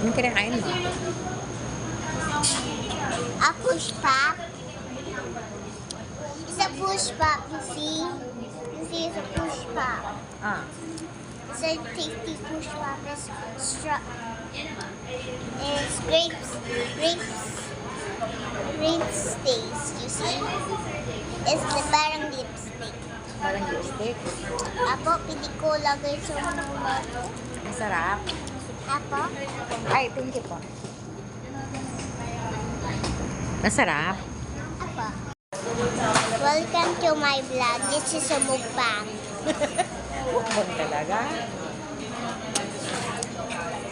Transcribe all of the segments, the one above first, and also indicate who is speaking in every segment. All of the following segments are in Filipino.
Speaker 1: Anong kinakain mo?
Speaker 2: A push pop. It's a push pop, you see? You see, it's a push pop.
Speaker 1: Ah.
Speaker 2: It's a tasty push pop. It's grapes taste, you see? It's the parang lipstick.
Speaker 1: Parang lipstick.
Speaker 2: Apo, pili ko lagay sa mula ko.
Speaker 1: Masarap.
Speaker 2: Apo?
Speaker 1: Ay, thank you po. Masarap.
Speaker 2: Apo. Welcome to my vlog. This is a mukbang.
Speaker 1: Mukbang talaga.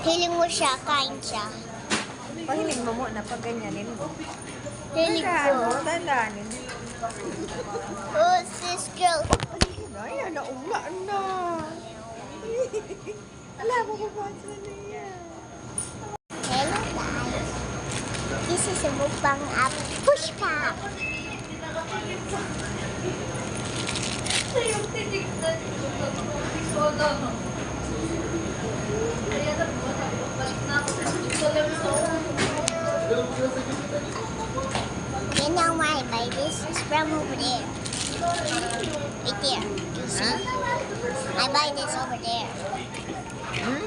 Speaker 2: Hiling mo siya, kain siya.
Speaker 1: Pahiling mo muna pag ganyanin mo.
Speaker 2: Hiling ko.
Speaker 1: Dandanin.
Speaker 2: Oh, sis girl.
Speaker 1: Ay, naula na. Alam mo kung paano na yan.
Speaker 2: Hello guys. This is a mukbang of push pop. You know why I buy this? It's from over there. Right there. You see? I buy this over there.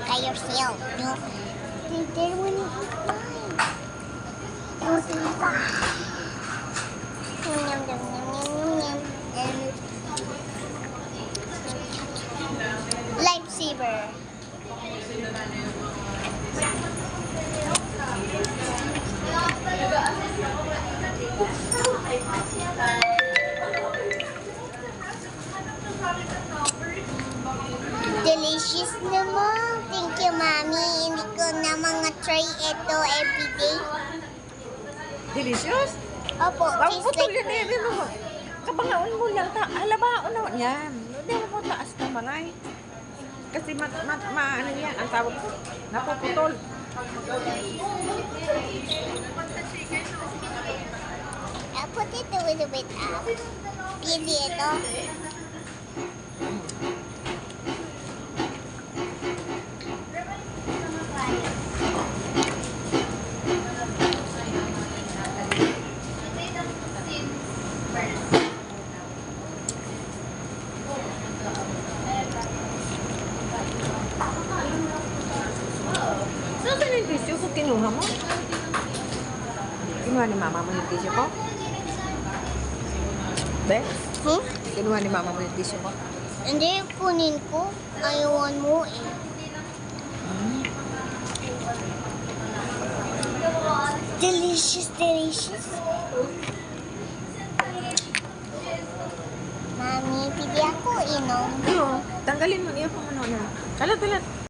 Speaker 2: By yourself. No. They didn't want to eat mine. It was in the Yum, yum, yum, yum, yum, yum, yum. And lifesaver. Delicious naman. Thank you, Mommy. Hindi ko na mga try ito everyday.
Speaker 1: Delicious?
Speaker 2: Opo,
Speaker 1: Bang
Speaker 2: tastes
Speaker 1: putol
Speaker 2: like
Speaker 1: yan eh. Mo. Kabangaon mo lang. Halabaon na yan. Hindi mo taas na mangay. Kasi ano yan. Ang tawag ko. Napuputol.
Speaker 2: I'll put it a little bit up. Pili ito.
Speaker 1: Saan yung tissue ko? Kinuha mo? Kinuha ni mama mo yung tissue ko? Be? Kinuha ni mama mo yung tissue ko?
Speaker 2: Hindi, kunin ko. Ayawan mo eh. Delicious, delicious. Mami, pili ako inom.
Speaker 1: Ano? Tanggalin mo niya kung ano. Kalat.